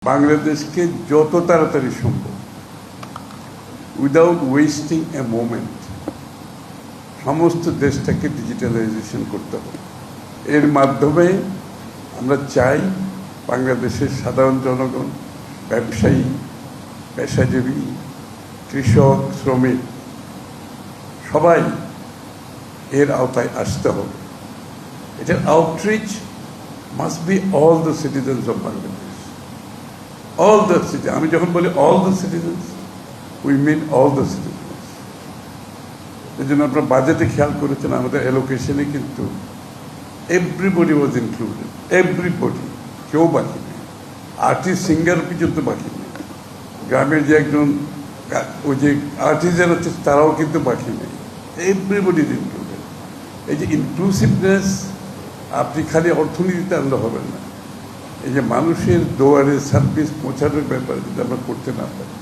বাংলাদেশকে যত তাড়াতাড়ি সম্ভব উইদাউট ওয়েস্টিং এ মোমেন্ট সমস্ত দেশটাকে ডিজিটালাইজেশন করতে হবে। এর মাধ্যমে আমরা চাই বাংলাদেশের সাধারণ জনগণ, ব্যবসায়ী, পেশাজীবী, কৃষক, শ্রমিক সবাই এর আওতায় আসতে হবে। এটার outreach must be all the citizens of Bangladesh. All the citizens, আমি যখন বলি all the citizens, we mean all the citizens. এই জন্য আপনার বাজেটে খেয়াল করেছেন আমাদের অ্যালোকেশনে কিন্তু everybody was included, everybody, কেউ বাকি নেই। আর্টিস্ট সিঙ্গার পর্যন্ত বাকি নেই। গ্রামের যে একজন ওই যে আর্টিস্টান হচ্ছে তারাও কিন্তু বাকি নেই। everybody is included. এই যে ইনক্লুসিভনেস আপনি খালি অর্থনীতিতে আনলে হবে না, এই যে মানুষের দুয়ারে সার্ভিস পৌঁছানোর ব্যাপারে যদি আমরা করতে না পারি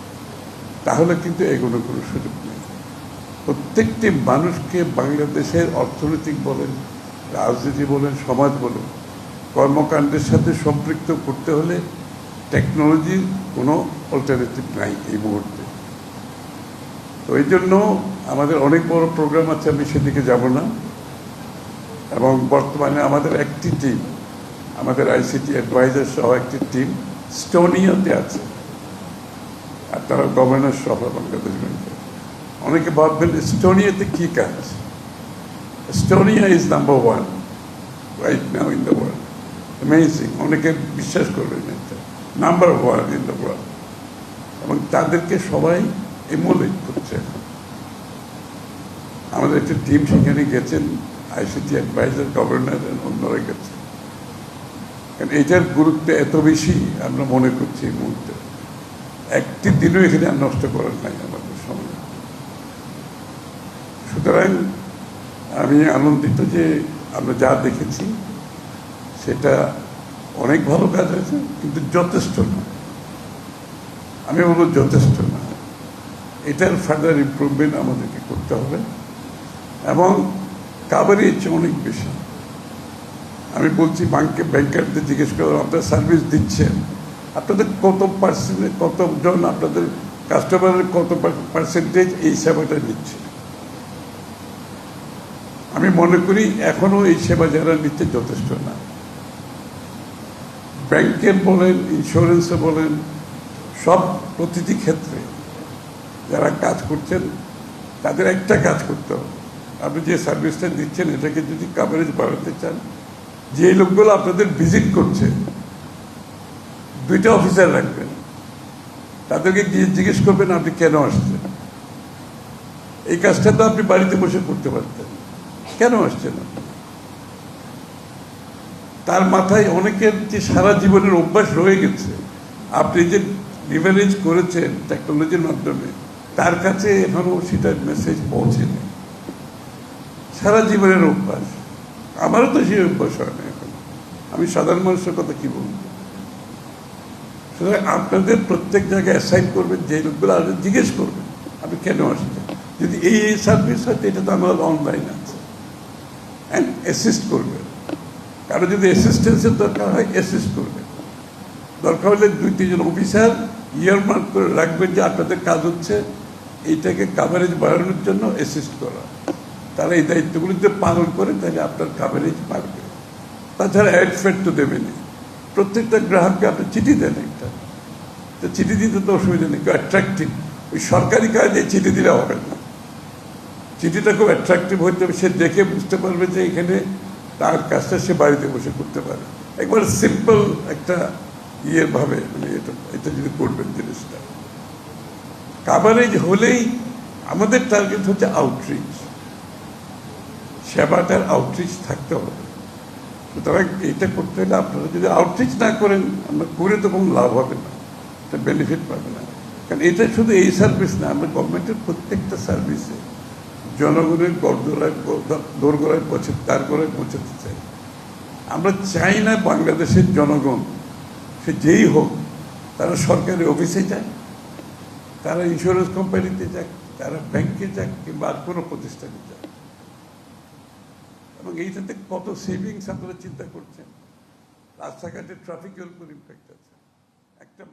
তাহলে কিন্তু এগোনোর কোনো সুযোগ নেই। প্রত্যেকটি মানুষকে বাংলাদেশের অর্থনৈতিক বলেন, রাজনীতি বলেন, সমাজ বলেন, কর্মকাণ্ডের সাথে সম্পৃক্ত করতে হলে টেকনোলজির কোনো অল্টারনেটিভ নাই এই মুহূর্তে। তো এই জন্য আমাদের অনেক বড় প্রোগ্রাম আছে, আমি সেদিকে যাব না। এবং বর্তমানে আমাদের একটি টিম, আমাদের আইসিটি অ্যাডভাইজার সহ একটি টিম স্টোনিয়াতে আছে, আর তারা গভর্নর সহ বাংলাদেশ ব্যাংকের। অনেকে ভাববেন স্টোনিয়াতে কি কাজ? Estonia is number 1 right now in the world. Amazing, অনেকে বিশ্বাস করবেন এটা নাম্বার 1 ইন দ্য ওয়ার্ল্ড। এবং তাদেরকে সবাই এমুলেট করছে। আমাদের একটা টিম সেখানে গেছেন, আইসিটি অ্যাডভাইজার, গভর্নর, অন্যরা গেছে। কারণ এটার গুরুত্ব এত বেশি আমরা মনে করছি এই মুহূর্তে একটি দিনও এখানে আর নষ্ট করার নাই আমাদের সময়। সুতরাং আমি আনন্দিত যে আমরা যা দেখেছি সেটা অনেক ভালো কাজ হয়েছে, কিন্তু যথেষ্ট না। আমি বলবো যথেষ্ট না, এটার ফার্দার ইমপ্রুভমেন্ট আমাদেরকে করতে হবে এবং কাভারেজ অনেক বেশি। আমি বলছি ব্যাংকারদের জিজ্ঞেস করো আপনারা সার্ভিস দিচ্ছেন, আপনাদের কত পার্সেন্ট, কতজন আপনাদের কাস্টমারের কত পার্সেন্টেজ এই সেবাটা নিচ্ছে। আমি মনে করি এখনো এই সেবা যারা নিচ্ছে যথেষ্ট না। ব্যাংকের বলেন, ইন্স্যুরেন্সে বলেন, সব প্রতিটি ক্ষেত্রে যারা কাজ করছেন তাদের একটা কাজ করতে হবে, আপনি যে সার্ভিসটা দিচ্ছেন এটাকে যদি কাভারেজ বাড়াতে চান, যে লোকগুলো আপনাদের ভিজিট করছে 2টা অফিসার রাখবেন, তাদেরকে গিয়ে জিজ্ঞেস করবেন আপনি কেন আসছেন। এই কাজটা তো আপনি বাড়িতে বসে করতে পারতেন, কেন আসছেন আপনি? তার মাথায় অনেকের যে সারা জীবনের অভ্যাস রয়ে গেছে, আপনি যে লিভারেজ করেছেন টেকনোলজির মাধ্যমে, তার কাছে এখনো সেটার মেসেজ পৌঁছেনি। সারা জীবনের অভ্যাস, আমারও তো সেই অভ্যাস হয় না এখন। আমি সাধারণ মানুষের কথা কি বলব? সুতরাং আপনাদের প্রত্যেক জায়গায় অ্যাসাইন করবেন, যে লোকগুলো আপনি জিজ্ঞেস করবেন আপনি কেন আসছেন। যদি এই সার্ভিস হয় এটা তো আমার অনলাইন আছে, অ্যান্ড অ্যাসিস্ট করবেন। কারো যদি অ্যাসিস্ট্যান্সের দরকার হয় অ্যাসিস্ট করবেন। দরকার হলে 2-3 জন অফিসার ইয়ারমার্ক করে রাখবেন যে আপনাদের কাজ হচ্ছে এইটাকে কাভারেজ বাড়ানোর জন্য অ্যাসিস্ট করা। তারা এই দায়িত্বগুলি যদি পালন করে তাহলে আপনার কাভারেজ বাড়বে। তাছাড়া অ্যাড ফেড তো দেবেনি। প্রত্যেকটা গ্রাহককে আপনি চিঠি দেন একটা, তো চিঠি দিতে তো অসুবিধা নেই, কেউ অ্যাট্রাকটিভ। ওই সরকারি কাজে চিঠি দিলে হবে না, চিঠিটা খুব অ্যাট্রাকটিভ হইতে হবে, সে দেখে বুঝতে পারবে যে এখানে তার কাজটা সে বাড়িতে বসে করতে পারে। একবার সিম্পল একটা ভাবে মানে এটা যদি করবেন জিনিসটা কাভারেজ হলেই। আমাদের টার্গেট হচ্ছে আউটরিচ, সেবাটার আউটরিচ থাকতে হবে। সুতরাং এইটা করতে হলে আপনারা যদি আউটরিচ না করেন, আমরা করে তো কোনো লাভ হবে না, এটা বেনিফিট পাবে না। কারণ এটা শুধু এই সার্ভিস না, আমরা গভর্নমেন্টের প্রত্যেকটা সার্ভিসে জনগণের দোরগোড়ায় তার গোড়ায় পৌঁছাতে চাই। আমরা চাই না বাংলাদেশের জনগণ সে যেই হোক তারা সরকারি অফিসে যায়, তারা ইন্স্যুরেন্স কোম্পানিতে যাক, তারা ব্যাংকে যাক, কিংবা আর কোনো প্রতিষ্ঠানে যাক। এবং এইটাতে কত সেভিংস আপনারা চিন্তা করছেন। রাস্তাঘাটে ট্রাফিকের উপর ইম্প্যাক্ট আছে। একটা